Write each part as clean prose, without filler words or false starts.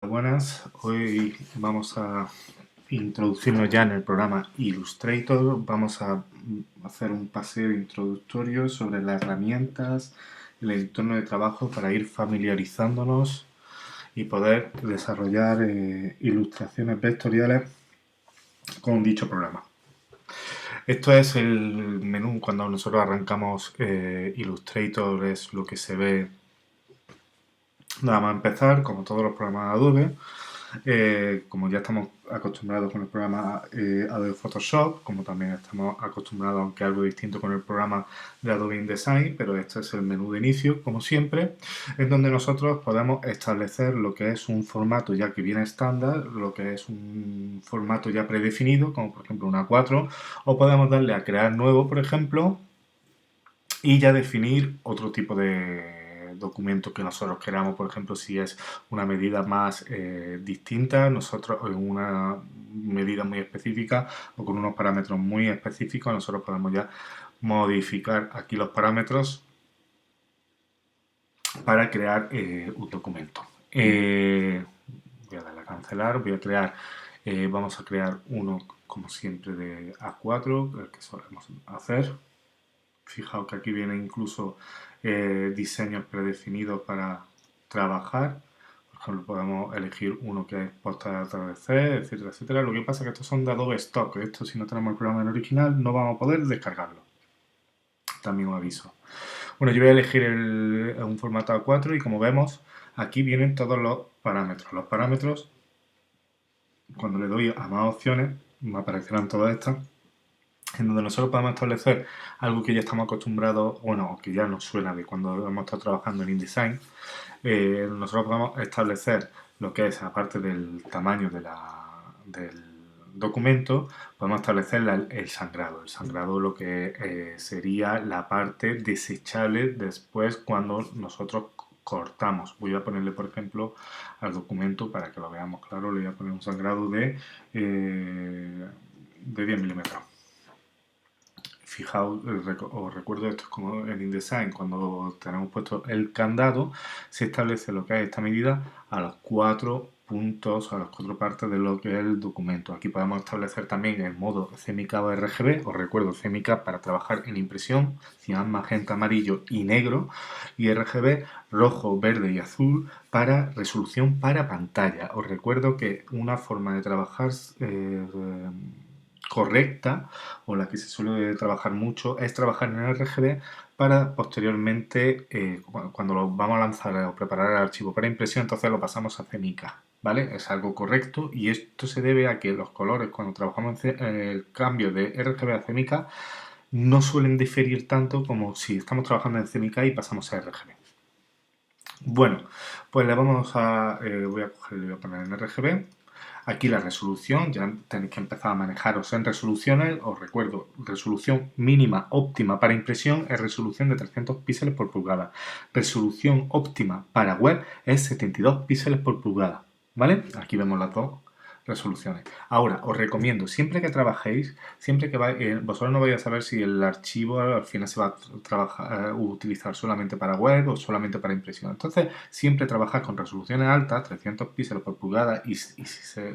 Buenas, hoy vamos a introducirnos ya en el programa Illustrator. Vamos a hacer un paseo introductorio sobre las herramientas, el entorno de trabajo para ir familiarizándonos y poder desarrollar ilustraciones vectoriales con dicho programa. Esto es el menú cuando nosotros arrancamos Illustrator, es lo que se ve nada más empezar, como todos los programas de Adobe. Como ya estamos acostumbrados con el programa Adobe Photoshop, como también estamos acostumbrados, aunque algo distinto, con el programa de Adobe InDesign, pero este es el menú de inicio, como siempre, en donde nosotros podemos establecer lo que es un formato ya que viene estándar, lo que es un formato ya predefinido, como por ejemplo una A4, o podemos darle a crear nuevo, por ejemplo, y ya definir otro tipo de documento que nosotros queramos, por ejemplo, si es una medida más distinta, nosotros en una medida muy específica o con unos parámetros muy específicos, nosotros podemos ya modificar aquí los parámetros para crear un documento. Voy a darle a cancelar, voy a crear, vamos a crear uno como siempre de A4, el que solemos hacer. Fijaos que aquí viene incluso diseños predefinidos para trabajar. Por ejemplo, podemos elegir uno que es posta de atardecer, etcétera, etcétera. Lo que pasa es que estos son de Adobe Stock. Esto, si no tenemos el programa en original, no vamos a poder descargarlo. También os aviso. Bueno, yo voy a elegir un formato A4 y como vemos, aquí vienen todos los parámetros. Los parámetros, cuando le doy a más opciones, me aparecerán todas estas, en donde nosotros podemos establecer algo que ya estamos acostumbrados, bueno, o que ya nos suena de cuando hemos estado trabajando en InDesign. Nosotros podemos establecer lo que es, aparte del tamaño del documento, podemos establecer el sangrado. El sangrado lo que sería la parte desechable después cuando nosotros cortamos. Voy a ponerle, por ejemplo, al documento, para que lo veamos claro, le voy a poner un sangrado de 10 milímetros. Fijaos, os recuerdo, esto es como en InDesign, cuando tenemos puesto el candado, se establece lo que es esta medida a los 4 puntos, a las 4 partes de lo que es el documento. Aquí podemos establecer también el modo CMYK o RGB. Os recuerdo, CMYK para trabajar en impresión, cian, magenta, amarillo y negro, y RGB rojo, verde y azul para resolución para pantalla. Os recuerdo que una forma de trabajar correcta, o la que se suele trabajar mucho, es trabajar en RGB para posteriormente, cuando lo vamos a lanzar o preparar el archivo para impresión, entonces lo pasamos a CMYK, ¿vale? Es algo correcto y esto se debe a que los colores, cuando trabajamos en el cambio de RGB a CMYK, no suelen diferir tanto como si estamos trabajando en CMYK y pasamos a RGB. Bueno, pues le vamos a, voy a coger, le voy a poner en RGB. Aquí la resolución, ya tenéis que empezar a manejaros en resoluciones. Os recuerdo, resolución mínima óptima para impresión es resolución de 300 píxeles por pulgada. Resolución óptima para web es 72 píxeles por pulgada. ¿Vale? Aquí vemos las dos resoluciones. Ahora, os recomiendo, siempre que trabajéis, siempre que vosotros no vais a saber si el archivo al final se va a utilizar solamente para web o solamente para impresión. Entonces, siempre trabajad con resoluciones altas, 300 píxeles por pulgada, y si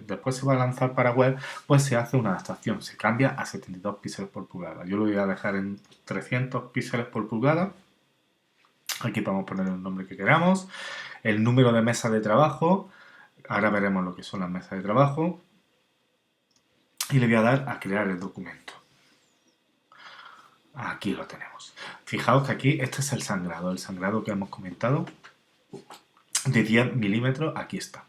después se va a lanzar para web, pues se hace una adaptación, se cambia a 72 píxeles por pulgada. Yo lo voy a dejar en 300 píxeles por pulgada. Aquí podemos poner el nombre que queramos, el número de mesas de trabajo. Ahora veremos lo que son las mesas de trabajo. Y le voy a dar a crear el documento. Aquí lo tenemos. Fijaos que aquí este es el sangrado que hemos comentado de 10 milímetros, aquí está.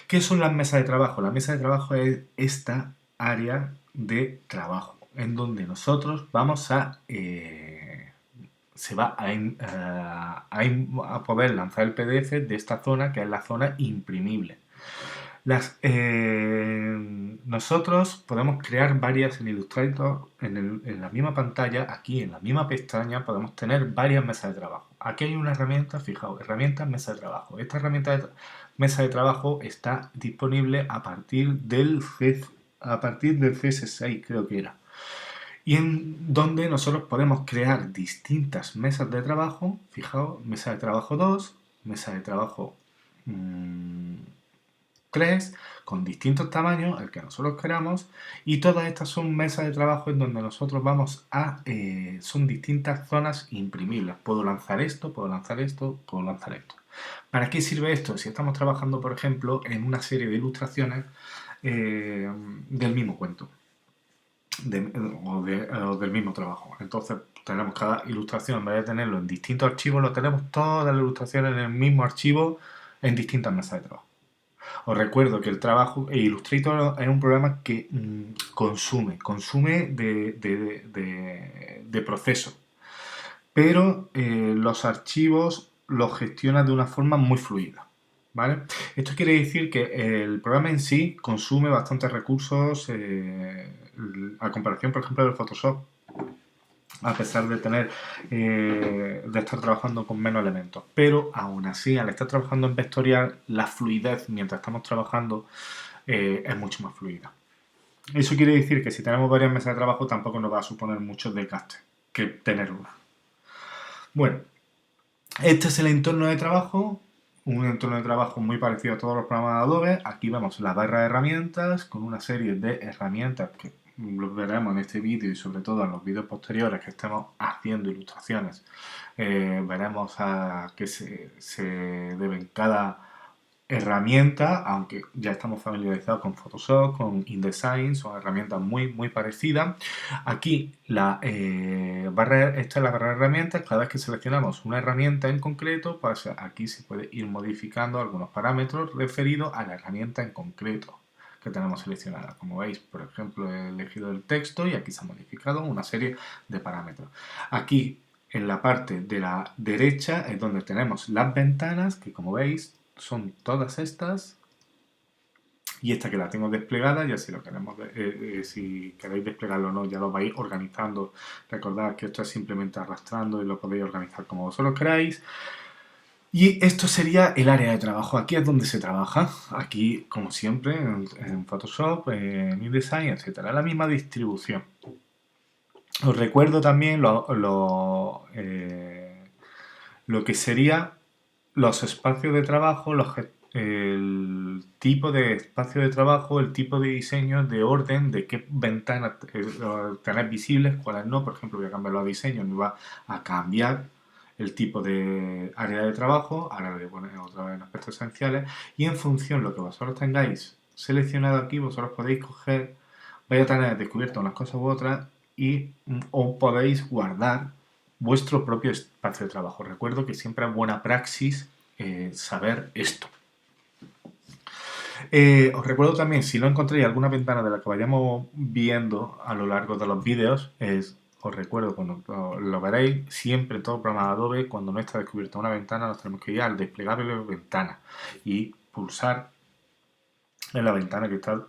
¿Qué son las mesas de trabajo? La mesa de trabajo es esta área de trabajo en donde nosotros vamos a se va a poder lanzar el PDF de esta zona, que es la zona imprimible. Nosotros podemos crear varias en Illustrator, en la misma pantalla, aquí en la misma pestaña, podemos tener varias mesas de trabajo. Aquí hay una herramienta, fijaos, herramienta mesa de trabajo. Esta herramienta de mesa de trabajo está disponible a partir del CS6, creo que era. Y en donde nosotros podemos crear distintas mesas de trabajo. Fijaos, mesa de trabajo 2, mesa de trabajo 3 con distintos tamaños, el que nosotros queramos, y todas estas son mesas de trabajo en donde nosotros vamos a... son distintas zonas imprimibles. Puedo lanzar esto, puedo lanzar esto, puedo lanzar esto. ¿Para qué sirve esto? Si estamos trabajando, por ejemplo, en una serie de ilustraciones del mismo cuento o del mismo trabajo. Entonces tenemos cada ilustración, en vez de tenerlo en distintos archivos, lo tenemos todas las ilustraciones en el mismo archivo en distintas mesas de trabajo. Os recuerdo que el trabajo Illustrator es un programa que consume de proceso, pero los archivos los gestiona de una forma muy fluida. ¿Vale? Esto quiere decir que el programa en sí consume bastantes recursos a comparación, por ejemplo, del Photoshop, a pesar de tener de estar trabajando con menos elementos. Pero aún así, al estar trabajando en vectorial, la fluidez mientras estamos trabajando es mucho más fluida. Eso quiere decir que si tenemos varias mesas de trabajo tampoco nos va a suponer mucho desgaste que tener una. Bueno, este es el entorno de trabajo, un entorno de trabajo muy parecido a todos los programas de Adobe. Aquí vemos la barra de herramientas con una serie de herramientas que lo veremos en este vídeo y sobre todo en los vídeos posteriores que estemos haciendo ilustraciones. Veremos a qué se deben cada herramienta, aunque ya estamos familiarizados con Photoshop, con InDesign, son herramientas muy parecidas. Aquí esta es la barra de herramientas. Cada vez que seleccionamos una herramienta en concreto, pues aquí se puede ir modificando algunos parámetros referidos a la herramienta en concreto que tenemos seleccionada. Como veis, por ejemplo, he elegido el texto y aquí se ha modificado una serie de parámetros. Aquí en la parte de la derecha es donde tenemos las ventanas, que como veis son todas estas, y esta que la tengo desplegada, ya si lo queremos, si queréis desplegarlo o no, ya lo vais organizando. Recordad que esto es simplemente arrastrando y lo podéis organizar como vosotros queráis. Y esto sería el área de trabajo. Aquí es donde se trabaja. Aquí, como siempre, en Photoshop, en InDesign, etcétera. La misma distribución. Os recuerdo también lo que sería los espacios de trabajo, el tipo de espacio de trabajo, el tipo de diseño, de orden, de qué ventanas tener visibles, cuáles no. Por ejemplo, voy a cambiarlo a diseño, me va a cambiar el tipo de área de trabajo. Ahora le voy a poner otra vez en aspectos esenciales. Y en función de lo que vosotros tengáis seleccionado aquí, vosotros podéis coger, vais a tener descubierto unas cosas u otras y o podéis guardar vuestro propio espacio de trabajo. Recuerdo que siempre es buena praxis saber esto. Os recuerdo también, si no encontréis alguna ventana de la que vayamos viendo a lo largo de los vídeos, os recuerdo, cuando lo veréis, siempre en todo el programa de Adobe, cuando no está descubierta una ventana, nos tenemos que ir al desplegable de ventana y pulsar en la ventana que está,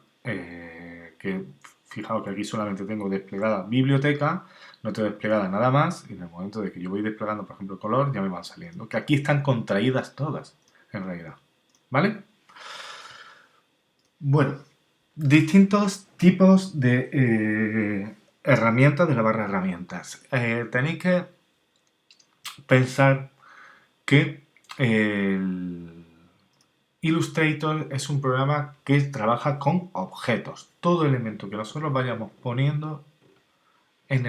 fijaos que aquí solamente tengo desplegada biblioteca, no tengo desplegada nada más, y en el momento de que yo voy desplegando, por ejemplo, el color, ya me van saliendo. Que aquí están contraídas todas, en realidad. ¿Vale? Bueno, distintos tipos de herramientas de la barra de herramientas. Tenéis que pensar que el Illustrator es un programa que trabaja con objetos. Todo elemento que nosotros vayamos poniendo en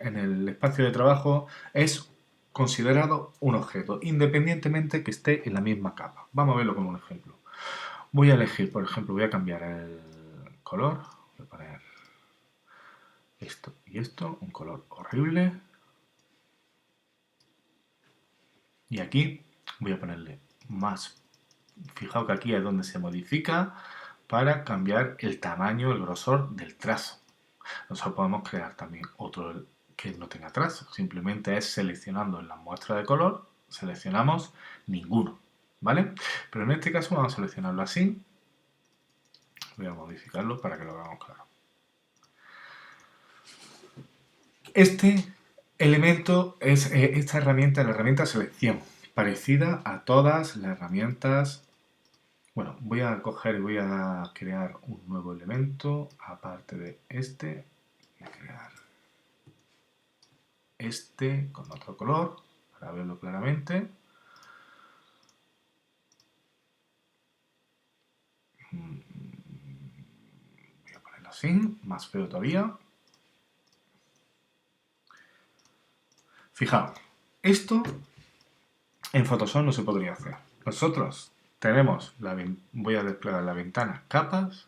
el espacio de trabajo es considerado un objeto, independientemente que esté en la misma capa. Vamos a verlo con un ejemplo. Voy a elegir, por ejemplo, voy a cambiar el color. Voy a poner esto y esto, un color horrible. Y aquí voy a ponerle más. Fijaos que aquí es donde se modifica para cambiar el tamaño, el grosor del trazo. Nosotros podemos crear también otro que no tenga trazo. Simplemente es seleccionando en la muestra de color, seleccionamos ninguno, ¿vale? Pero en este caso vamos a seleccionarlo así. Voy a modificarlo para que lo veamos claro. Este elemento es esta herramienta, la herramienta selección, parecida a todas las herramientas. Bueno, voy a coger y voy a crear un nuevo elemento aparte de este. Voy a crear este con otro color para verlo claramente. Voy a ponerlo así, más feo todavía. Fijaos, esto en Photoshop no se podría hacer. Nosotros tenemos, voy a desplegar la ventana capas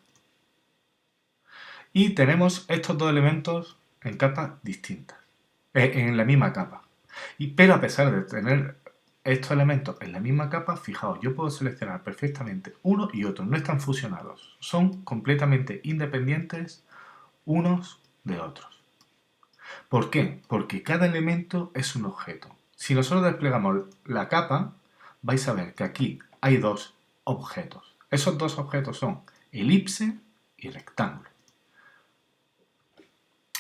y tenemos estos dos elementos en capas distintas, en la misma capa. Pero a pesar de tener estos elementos en la misma capa, fijaos, yo puedo seleccionar perfectamente uno y otro, no están fusionados, son completamente independientes unos de otros. ¿Por qué? Porque cada elemento es un objeto. Si nosotros desplegamos la capa, vais a ver que aquí hay dos objetos. Esos dos objetos son elipse y rectángulo.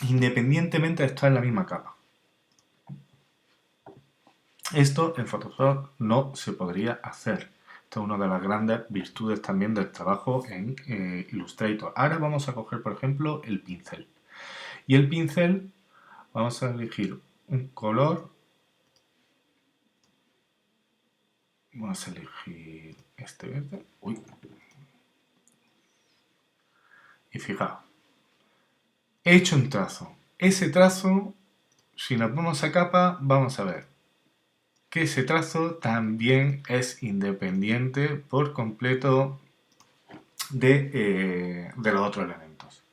Independientemente de estar en la misma capa. Esto en Photoshop no se podría hacer. Esta es una de las grandes virtudes también del trabajo en Illustrator. Ahora vamos a coger, por ejemplo, el pincel. Y el pincel, vamos a elegir un color. Vamos a elegir este verde. Uy. Y fijaos, he hecho un trazo. Ese trazo, si nos vamos a capa, vamos a ver que ese trazo también es independiente por completo de los otros elementos.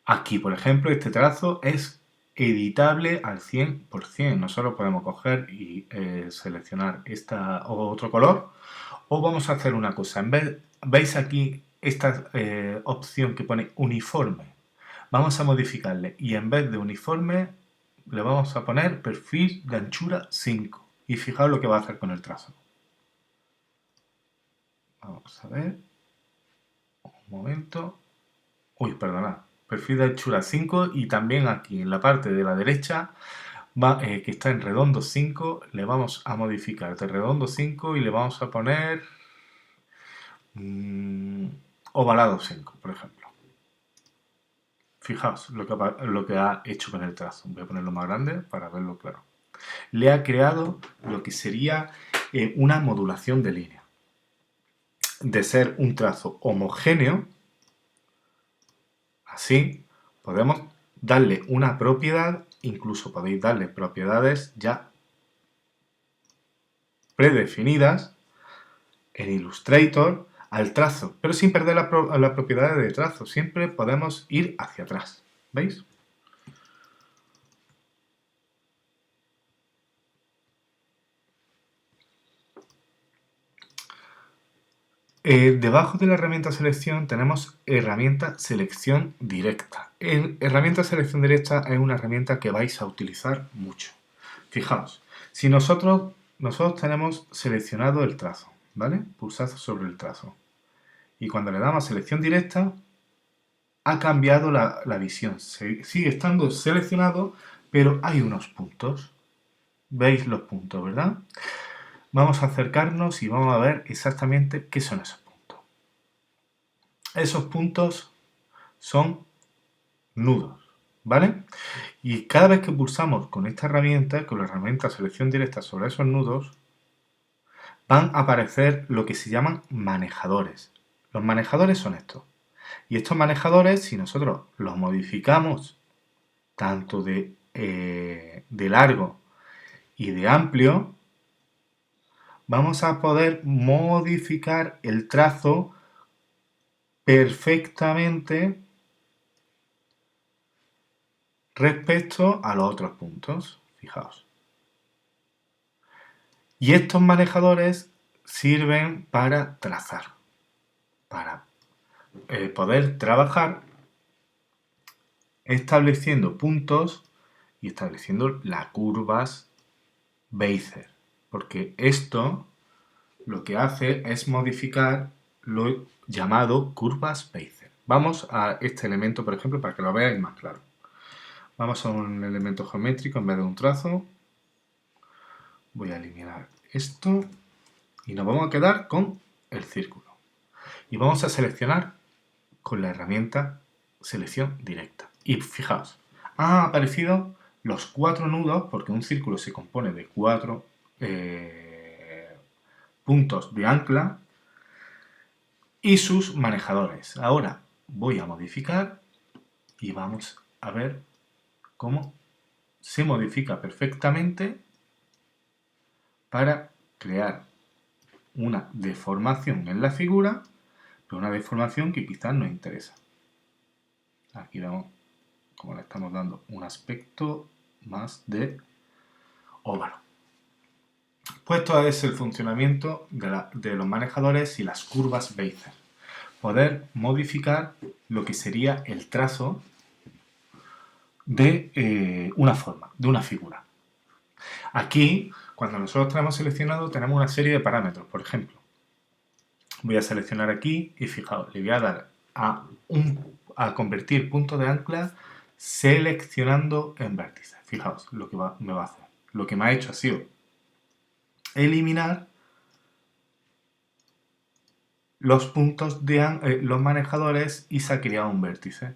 Aquí, por ejemplo, este trazo es editable al 100%. Nosotros podemos coger y seleccionar otro color, o vamos a hacer una cosa. ¿Veis aquí esta opción que pone uniforme? Vamos a modificarle y en vez de uniforme le vamos a poner perfil de anchura 5. Y fijaos lo que va a hacer con el trazo. Vamos a ver. Un momento. Uy, perdonad. Perfil de anchura 5 y también aquí en la parte de la derecha que está en redondo 5, le vamos a modificar de redondo 5 y le vamos a poner ovalado 5, por ejemplo. Fijaos lo que ha hecho con el trazo. Voy a ponerlo más grande para verlo claro. Le ha creado lo que sería una modulación de línea. De ser un trazo homogéneo, así, podemos darle una propiedad, incluso podéis darle propiedades ya predefinidas en Illustrator al trazo, pero sin perder las propiedades de trazo. Siempre podemos ir hacia atrás. ¿Veis? Debajo de la herramienta selección tenemos herramienta selección directa. Herramienta selección directa es una herramienta que vais a utilizar mucho. Fijaos, si nosotros tenemos seleccionado el trazo, ¿vale? Pulsad sobre el trazo. Y cuando le damos a selección directa, ha cambiado la visión. Sigue estando seleccionado, pero hay unos puntos. ¿Veis los puntos, verdad? Vamos a acercarnos y vamos a ver exactamente qué son esos puntos. Esos puntos son nudos, ¿vale? Y cada vez que pulsamos con esta herramienta, con la herramienta selección directa sobre esos nudos, van a aparecer lo que se llaman manejadores. Los manejadores son estos. Y estos manejadores, si nosotros los modificamos tanto de largo y de amplio, vamos a poder modificar el trazo perfectamente respecto a los otros puntos. Fijaos. Y estos manejadores sirven para trazar, para poder trabajar estableciendo puntos y estableciendo las curvas Bezier. Porque esto lo que hace es modificar lo llamado curvas Bezier. Vamos a este elemento, por ejemplo, para que lo veáis más claro. Vamos a un elemento geométrico en vez de un trazo. Voy a eliminar esto y nos vamos a quedar con el círculo. Y vamos a seleccionar con la herramienta selección directa. Y fijaos, han aparecido los 4 nudos, porque un círculo se compone de 4 puntos de ancla, y sus manejadores. Ahora voy a modificar y vamos a ver cómo se modifica perfectamente para crear una deformación en la figura, pero una deformación que quizás nos interesa. Aquí vemos cómo le estamos dando un aspecto más de óvalo. Pues esto es el funcionamiento de los manejadores y las curvas Bezier. Poder modificar lo que sería el trazo de una forma, de una figura. Aquí, cuando nosotros tenemos seleccionado, tenemos una serie de parámetros. Por ejemplo, voy a seleccionar aquí y fijaos, le voy a dar a convertir punto de ancla seleccionando en vértices. Fijaos lo que me va a hacer. Lo que me ha hecho ha sido eliminar los puntos de los manejadores y se ha creado un vértice.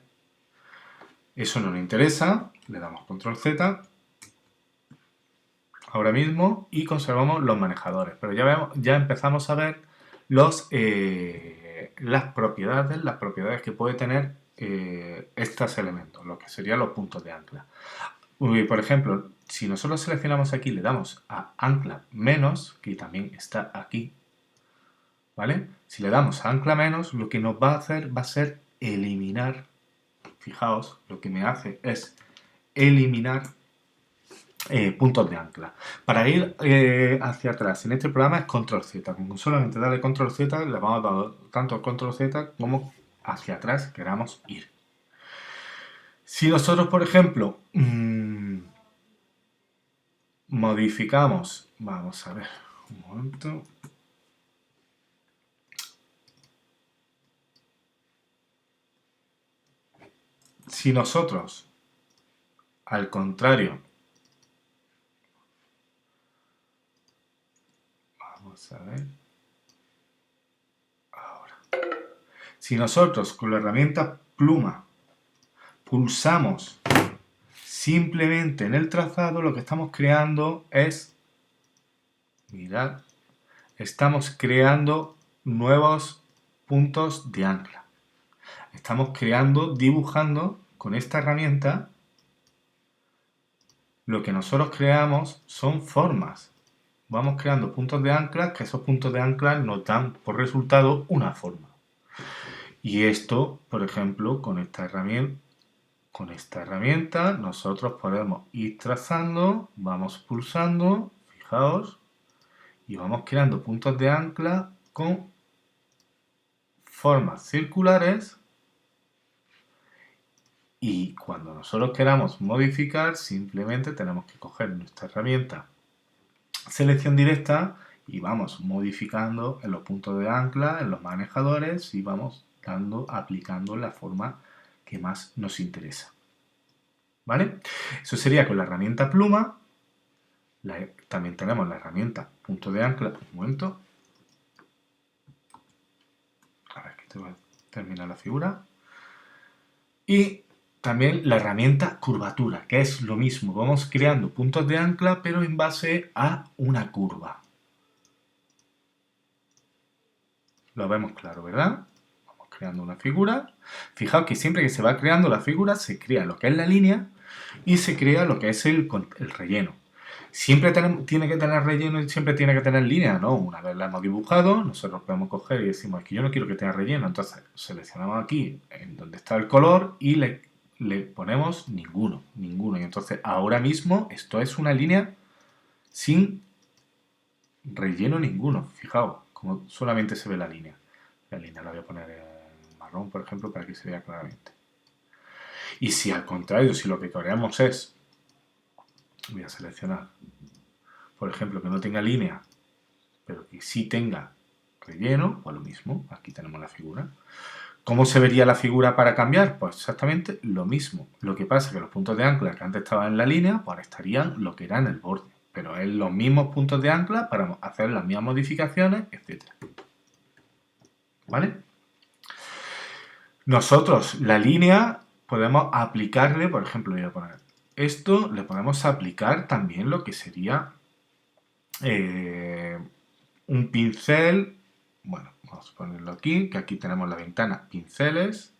Eso no nos interesa, le damos control Z ahora mismo y conservamos los manejadores. Pero ya empezamos a ver las propiedades que puede tener estos elementos, lo que serían los puntos de ancla. Por ejemplo, si nosotros seleccionamos aquí, le damos a ancla menos, que también está aquí, ¿vale? Si le damos a ancla menos, lo que nos va a hacer va a ser eliminar, fijaos, lo que me hace es eliminar puntos de ancla. Para ir hacia atrás en este programa es control Z. Con solamente darle control Z le vamos a dar tanto control Z como hacia atrás queramos ir. Si nosotros, por ejemplo, modificamos, vamos a ver, un momento. Si nosotros, al contrario, vamos a ver, ahora, si nosotros con la herramienta pluma pulsamos simplemente en el trazado, lo que estamos creando es, mirad, estamos creando nuevos puntos de ancla. Estamos creando, dibujando con esta herramienta, lo que nosotros creamos son formas. Vamos creando puntos de ancla, que esos puntos de ancla nos dan por resultado una forma. Y esto, por ejemplo, con esta herramienta nosotros podemos ir trazando, vamos pulsando, fijaos, y vamos creando puntos de ancla con formas circulares. Y cuando nosotros queramos modificar, simplemente tenemos que coger nuestra herramienta selección directa y vamos modificando en los puntos de ancla, en los manejadores y vamos aplicando la forma que más nos interesa. ¿Vale? Eso sería con la herramienta pluma. También tenemos la herramienta punto de ancla. Un momento. A ver, que tengo que terminar la figura. Y también la herramienta curvatura, que es lo mismo. Vamos creando puntos de ancla, pero en base a una curva. Lo vemos claro, ¿verdad? Vamos creando una figura. Fijaos que siempre que se va creando la figura, se crea lo que es la línea y se crea lo que es el relleno. Siempre tiene que tener relleno y siempre tiene que tener línea, ¿no? Una vez la hemos dibujado, nosotros podemos coger y decimos, es que yo no quiero que tenga relleno. Entonces seleccionamos aquí en donde está el color y le ponemos ninguno. Y entonces ahora mismo esto es una línea sin relleno ninguno. Fijaos, como solamente se ve la línea. La línea la voy a poner en marrón, por ejemplo, para que se vea claramente. Y si al contrario, si lo que queremos es, voy a seleccionar, por ejemplo, que no tenga línea, pero que sí tenga relleno, pues lo mismo, aquí tenemos la figura. ¿Cómo se vería la figura para cambiar? Pues exactamente lo mismo. Lo que pasa es que los puntos de ancla que antes estaban en la línea, pues ahora estarían lo que era en el borde. Pero es los mismos puntos de ancla para hacer las mismas modificaciones, etc. ¿Vale? Nosotros, la línea, podemos aplicarle, por ejemplo, voy a poner esto, le podemos aplicar también lo que sería un pincel, bueno, Vamos a ponerlo aquí, que aquí tenemos la ventana pinceles.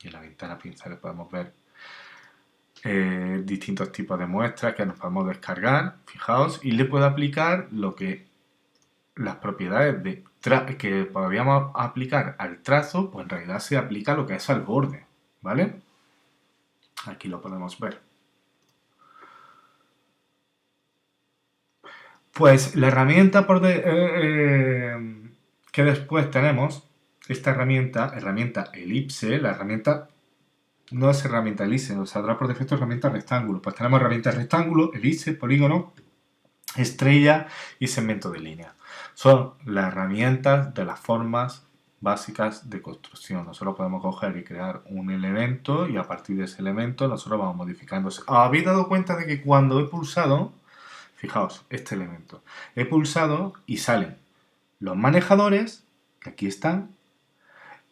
Y en la ventana pinceles podemos ver distintos tipos de muestras que nos podemos descargar. Fijaos, y le puedo aplicar las propiedades que podríamos aplicar al trazo, pues en realidad se aplica lo que es al borde, ¿vale? Aquí lo podemos ver. Pues la herramienta que después tenemos, esta herramienta elipse, la herramienta no es herramienta elipse, nos saldrá por defecto herramienta rectángulo. Pues tenemos herramientas rectángulo, elipse, polígono, estrella y segmento de línea. Son las herramientas de las formas básicas de construcción. Nosotros podemos coger y crear un elemento y a partir de ese elemento nosotros vamos modificando. ¿Os habéis dado cuenta de que cuando he pulsado, fijaos, este elemento, he pulsado y salen los manejadores, que aquí están,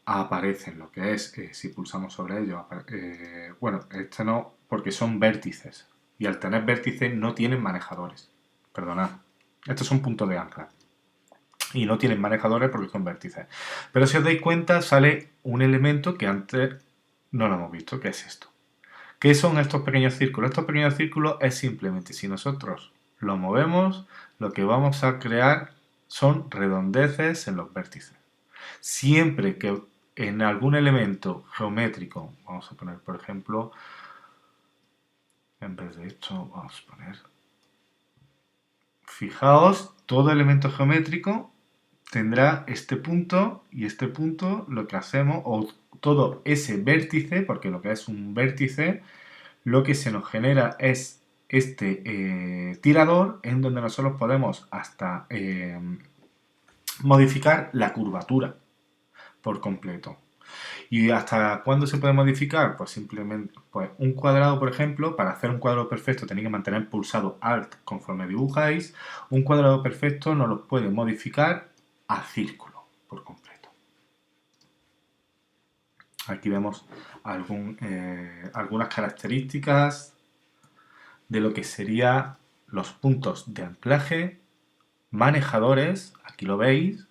aparecen lo que es, si pulsamos sobre ellos, bueno, este no, porque son vértices, y al tener vértices no tienen manejadores, perdonad, estos son puntos de ancla, y no tienen manejadores porque son vértices, pero si os dais cuenta sale un elemento que antes no lo hemos visto, que es esto. ¿Qué son estos pequeños círculos? Estos pequeños círculos es simplemente si nosotros lo movemos, lo que vamos a crear son redondeces en los vértices. Siempre que en algún elemento geométrico, vamos a poner por ejemplo, en vez de esto, vamos a poner, fijaos, todo elemento geométrico tendrá este punto y este punto, lo que hacemos, o todo ese vértice, porque lo que es un vértice, lo que se nos genera es este tirador en donde nosotros podemos hasta modificar la curvatura por completo. ¿Y hasta cuándo se puede modificar? Pues simplemente pues un cuadrado, por ejemplo, para hacer un cuadrado perfecto tenéis que mantener pulsado Alt conforme dibujáis. Un cuadrado perfecto no lo puede modificar a círculo por completo. Aquí vemos algunas características de lo que serían los puntos de anclaje, manejadores, aquí lo veis,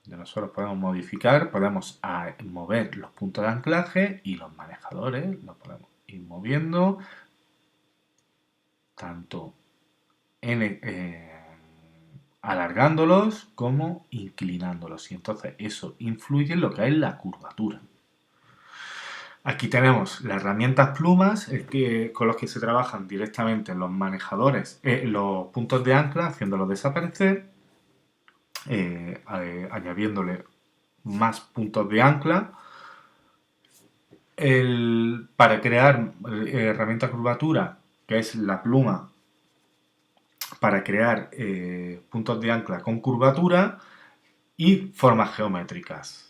donde nosotros podemos modificar, podemos mover los puntos de anclaje y los manejadores los podemos ir moviendo tanto alargándolos como inclinándolos y entonces eso influye en lo que es la curvatura. Aquí tenemos las herramientas plumas con los que se trabajan directamente los manejadores, los puntos de ancla, haciéndolos desaparecer, añadiéndole más puntos de ancla. Para crear herramienta curvatura, que es la pluma, para crear puntos de ancla con curvatura y formas geométricas.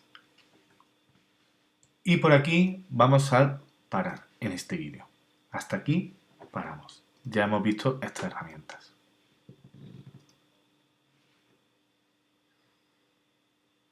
Y por aquí vamos a parar en este vídeo. Hasta aquí paramos. Ya hemos visto estas herramientas.